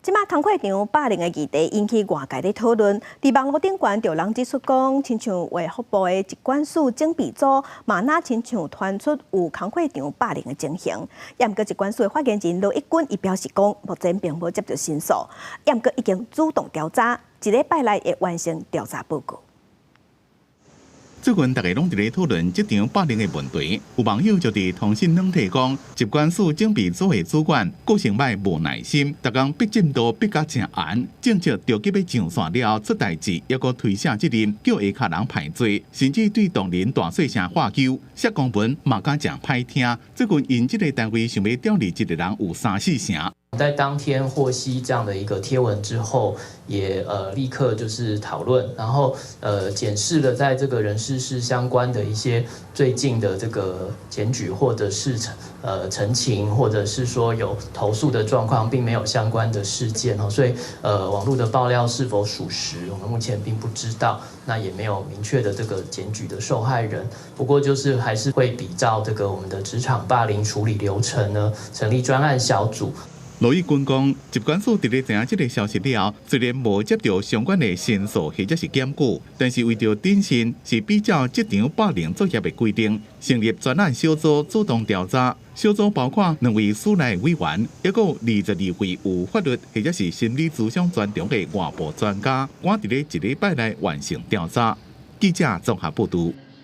即马工课场霸凌的议题引起外界的讨论。伫网络顶悬就人指出讲，亲像卫福部的疾管署警备组嘛，那亲像传出有工课场霸凌的情形。也毋过疾管署的发言人罗一军伊表示讲，目前并无接到申诉，也毋过已经主动调查，一礼拜内会完成调查报告。 最近大家拢伫咧讨论这场霸凌的问题，有网友就伫通讯软体讲，疾管署警备组的主管个性歹无耐心，逐工逼进度逼甲正严，政策着急要上线了后出代志，还阁推卸责任，叫下骹人排罪，甚至对当人大细声话揪，写公文嘛敢正歹听。最近因这个单位想要调离一个人有3、4成。 在当天获悉这样的一个贴文之后，也立刻就是讨论，然后检视了在这个人事室相关的一些最近的这个检举或者是陈情，或者是说有投诉的状况，并没有相关的事件哦，所以网络的爆料是否属实，我们目前并不知道，那也没有明确的这个检举的受害人。不过就是还是会比照这个我们的职场霸凌处理流程呢，成立专案小组。 罗毅军讲，疾管署伫咧知影这个消息了后，虽然无接到相关的申诉或者是检举，但是为着谨慎，是比照这场霸凌作业的规定，成立专案小组主动调查。小组包括2位署内委员，还有22位有法律或者是心理咨询专长的外部专家，赶伫咧一礼拜内完成调查。记者综合报道。